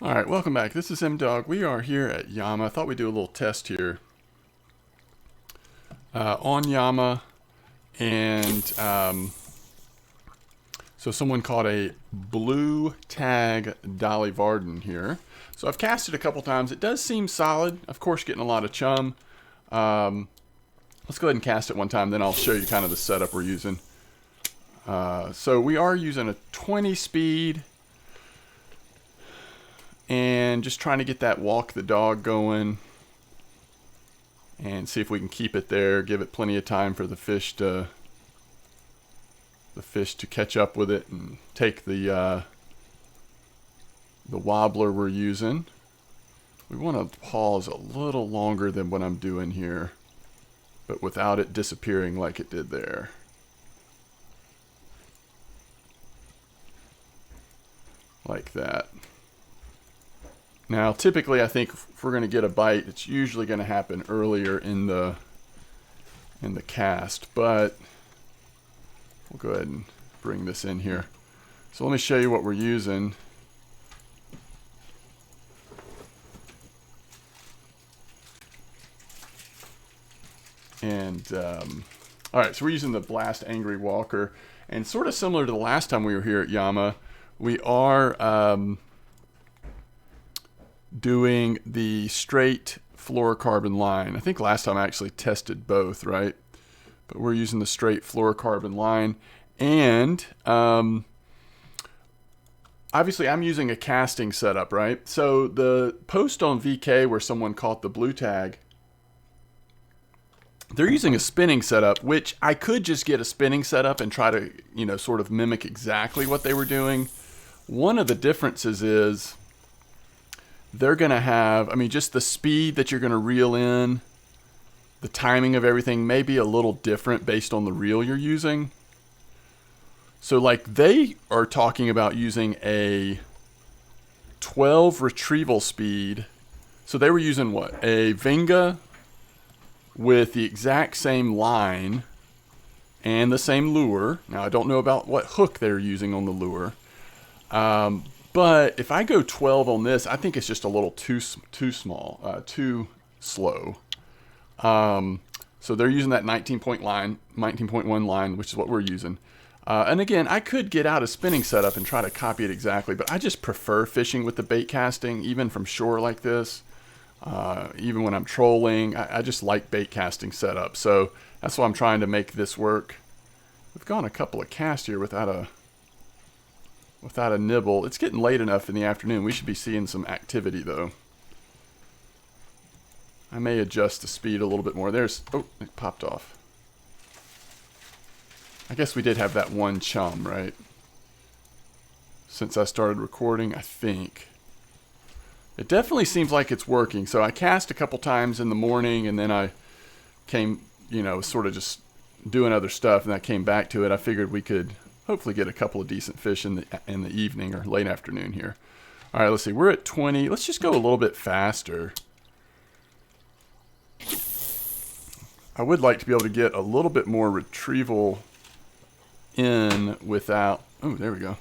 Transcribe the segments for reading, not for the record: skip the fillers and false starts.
Alright, welcome back. This is M-Dog. We are here at Yama. I thought we'd do a little test here on Yama. And so someone caught a blue tag Dolly Varden here. So I've cast it a couple times. It does seem solid. Of course, getting a lot of chum. Let's go ahead and cast it one time, then I'll show you kind of the setup we're using. So we are using a 20 speed. And just trying to get that walk the dog going and see if we can keep it there, give it plenty of time for the fish to catch up with it and take the wobbler we're using. We want to pause a little longer than what I'm doing here, but without it disappearing like it did there. Like that. Now, typically, I think if we're going to get a bite, it's usually going to happen earlier in the cast. But we'll go ahead and bring this in here. So let me show you what we're using. And all right, so we're using the Blast Angry Walker, and sort of similar to the last time we were here at Yama, we are doing the straight fluorocarbon line. I think last time I actually tested both, right? But we're using the straight fluorocarbon line. And obviously I'm using a casting setup, right? So the post on VK where someone caught the blue tag, they're using a spinning setup, which I could just get a spinning setup and try to, sort of mimic exactly what they were doing. One of the differences is they're going to have, just the speed that you're going to reel in, the timing of everything may be a little different based on the reel you're using. So like they are talking about using a 12 retrieval speed. So they were using what? A Vinga with the exact same line and the same lure. Now I don't know about what hook they're using on the lure. But if I go 12 on this, I think it's just a little too small, too slow. So they're using that 19.1 line, which is what we're using. And again, I could get out a spinning setup and try to copy it exactly, but I just prefer fishing with the bait casting, even from shore like this. Even when I'm trolling, I just like bait casting setup. So that's why I'm trying to make this work. We've gone a couple of casts here without a nibble. It's getting late enough in the afternoon. We should be seeing some activity though. I may adjust the speed a little bit more. Oh, it popped off. I guess we did have that one chum, right? Since I started recording, I think. It definitely seems like it's working. So I cast a couple times in the morning and then I came, sort of just doing other stuff, and I came back to it. I figured we could hopefully get a couple of decent fish in the evening or late afternoon here. All right, let's see. We're at 20. Let's just go a little bit faster. I would like to be able to get a little bit more retrieval in without... Oh, there we go.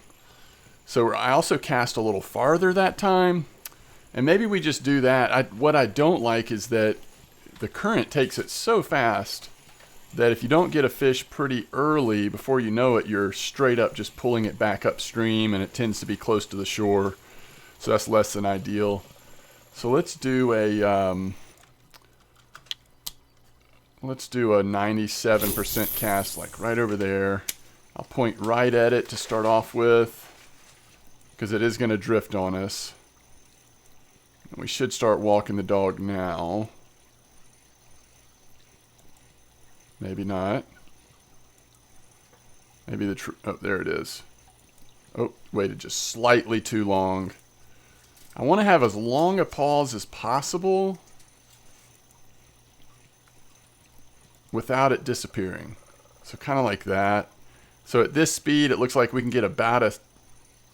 So I also cast a little farther that time. And maybe we just do that. What I don't like is that the current takes it so fast that if you don't get a fish pretty early, before you know it, you're straight up just pulling it back upstream, and it tends to be close to the shore. So that's less than ideal. So let's do a 97% cast, like right over there. I'll point right at it to start off with, because it is going to drift on us. And we should start walking the dog now. Maybe not. Maybe oh, there it is. Oh, waited just slightly too long. I want to have as long a pause as possible without it disappearing. So kind of like that. So at this speed, it looks like we can get about a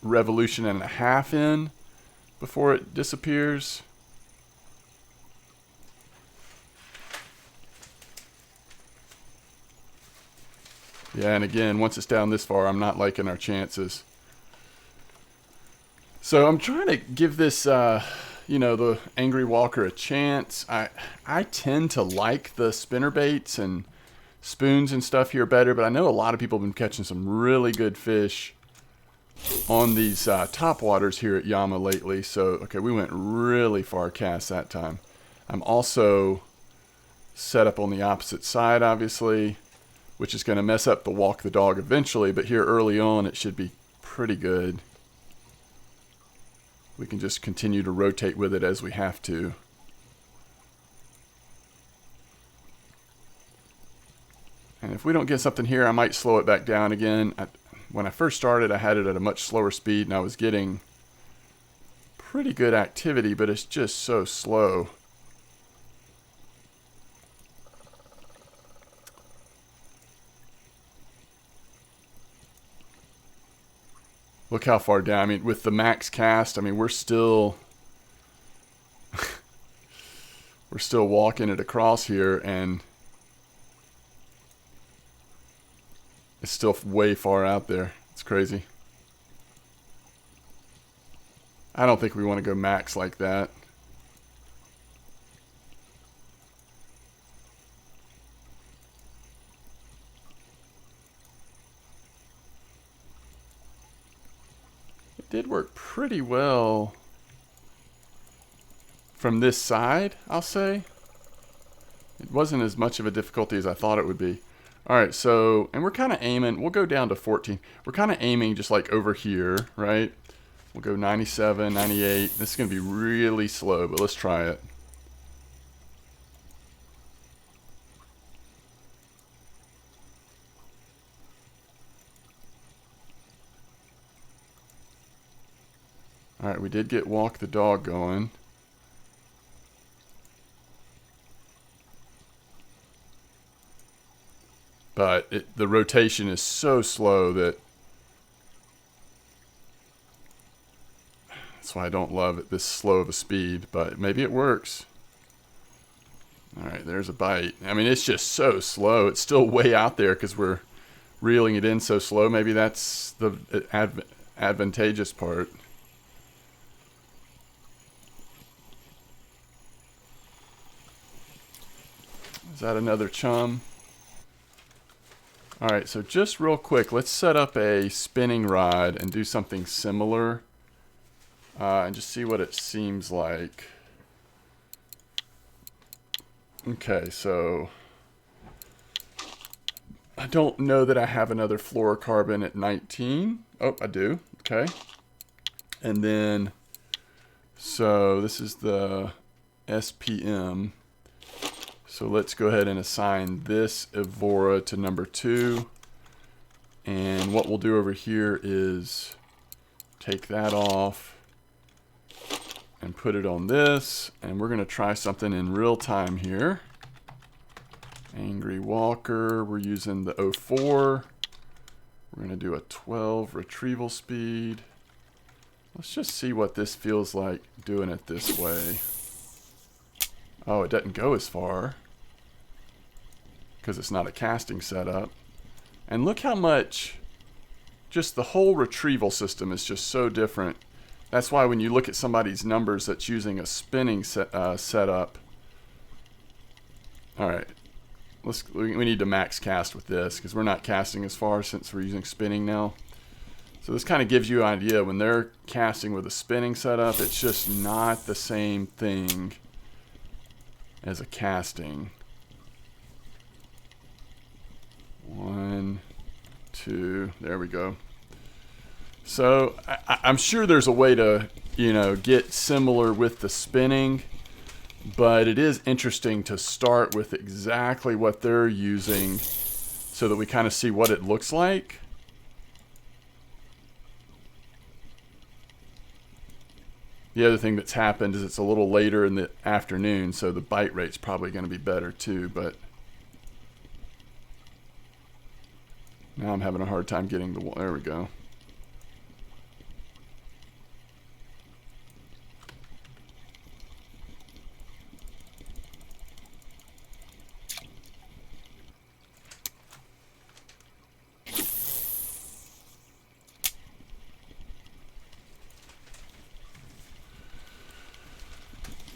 revolution and a half in before it disappears. Yeah, and again, once it's down this far, I'm not liking our chances. So I'm trying to give this, the Angry Walker a chance. I tend to like the spinner baits and spoons and stuff here better, but I know a lot of people have been catching some really good fish on these top waters here at Yama lately. So, okay, we went really far cast that time. I'm also set up on the opposite side, obviously, which is going to mess up the walk the dog eventually, but here early on it should be pretty good. We can just continue to rotate with it as we have to. And if we don't get something here, I might slow it back down again. When I first started, I had it at a much slower speed, and I was getting pretty good activity, but it's just so slow. Look how far down. I mean, with the max cast, I mean, we're still we're still walking it across here, and it's still way far out there. It's crazy. I don't think we want to go max like that. It did work pretty well from this side, I'll say. It wasn't as much of a difficulty as I thought it would be. All right, so, and we're kind of aiming, we'll go down to 14. We're kind of aiming just like over here, right? We'll go 97, 98. This is going to be really slow, but let's try it. All right, we did get walk the dog going. But the rotation is so slow that that's why I don't love it this slow of a speed, but maybe it works. All right, there's a bite. I mean, it's just so slow. It's still way out there because we're reeling it in so slow. Maybe that's the advantageous part. Is that another chum? All right, so just real quick, let's set up a spinning rod and do something similar and just see what it seems like. Okay, so I don't know that I have another fluorocarbon at 19. Oh, I do. Okay. And then, so this is the SPM. So let's go ahead and assign this Evora to number 2. And what we'll do over here is take that off and put it on this. And we're going to try something in real time here. Angry Walker, we're using the 04. We're going to do a 12 retrieval speed. Let's just see what this feels like doing it this way. Oh, it doesn't go as far because it's not a casting setup. And look how much, just the whole retrieval system is just so different. That's why when you look at somebody's numbers that's using a spinning setup. All right, we need to max cast with this because we're not casting as far since we're using spinning now. So this kind of gives you an idea when they're casting with a spinning setup, it's just not the same thing as a casting. 1, 2, there we go. So I'm sure there's a way to, get similar with the spinning, but it is interesting to start with exactly what they're using so that we kind of see what it looks like. The other thing that's happened is it's a little later in the afternoon, so the bite rate's probably going to be better too, but now I'm having a hard time getting the, there we go.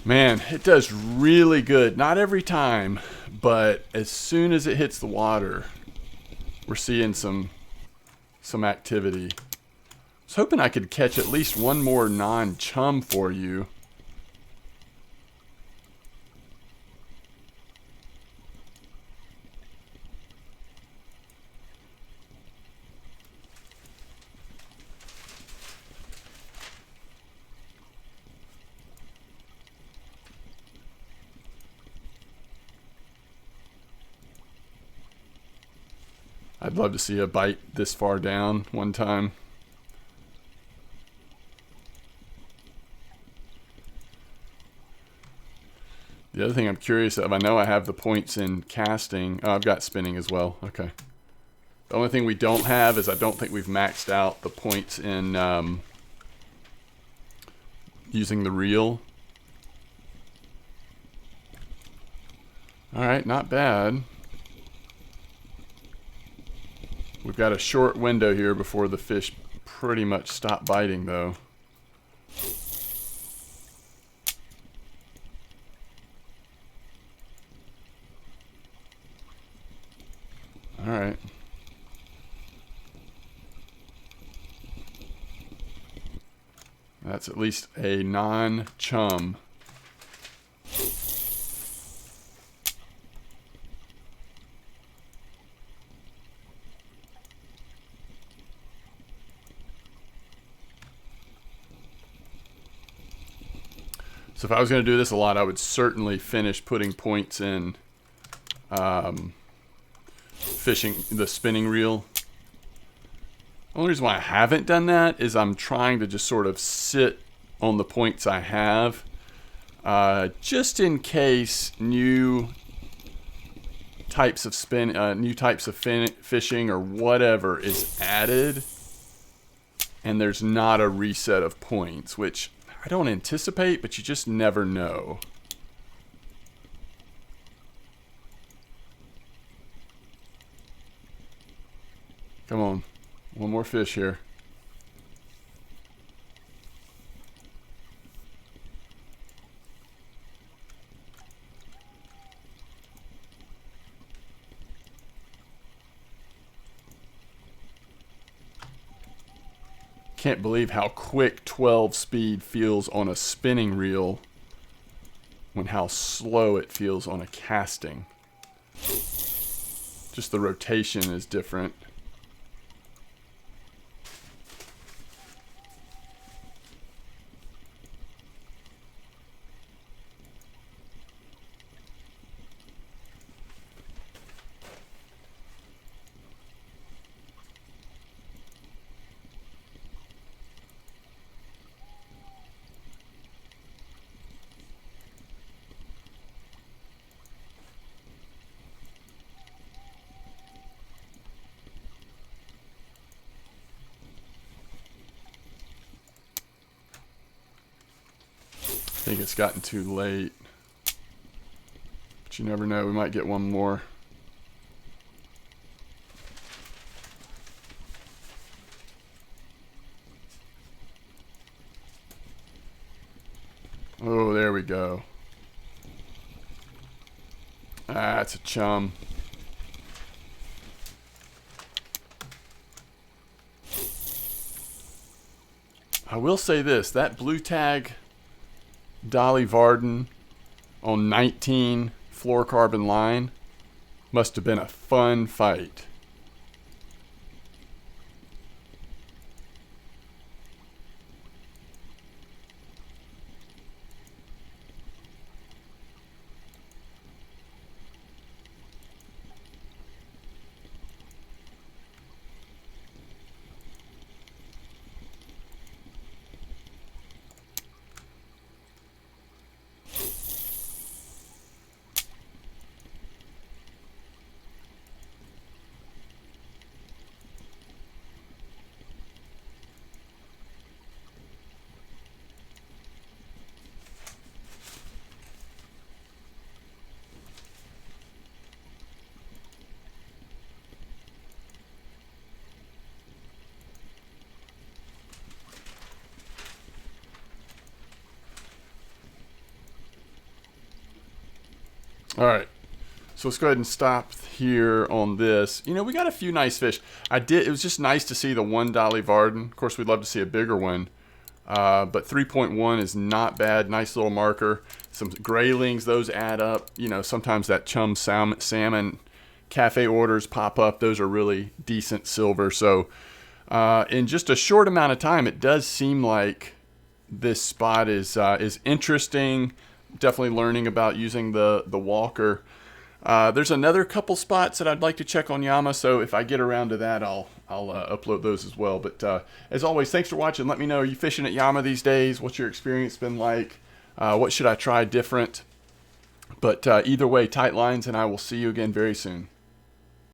Man, it does really good. Not every time, but as soon as it hits the water, we're seeing some activity. I was hoping I could catch at least one more non-chum for you. I'd love to see a bite this far down one time. The other thing I'm curious of, I know I have the points in casting. Oh, I've got spinning as well. Okay. The only thing we don't have is I don't think we've maxed out the points in using the reel. Alright, not bad. We've got a short window here before the fish pretty much stop biting, though. Alright. That's at least a non-chum. So if I was going to do this a lot, I would certainly finish putting points in fishing the spinning reel. The only reason why I haven't done that is I'm trying to just sort of sit on the points I have, just in case new types of fishing or whatever is added, and there's not a reset of points, which I don't anticipate, but you just never know. Come on. One more fish here. Can't believe how quick 12 speed feels on a spinning reel when how slow it feels on a casting. Just the rotation is different. I think it's gotten too late. But you never know, we might get one more. Oh, there we go. Ah, it's a chum. I will say this, that blue tag Dolly Varden on 19 fluorocarbon line must have been a fun fight. All right. So let's go ahead and stop here on this. You know, we got a few nice fish. It was just nice to see the one Dolly Varden. Of course, we'd love to see a bigger one. But 3.1 is not bad. Nice little marker. Some graylings, those add up. You know, sometimes that chum salmon cafe orders pop up. Those are really decent silver. So in just a short amount of time, it does seem like this spot is interesting. Definitely learning about using the walker. There's another couple spots that I'd like to check on Yama, so if I get around to that, I'll upload those as well. But as always, thanks for watching. Let me know, are you fishing at Yama these days? What's your experience been like? What should I try different? But either way, tight lines, and I will see you again very soon.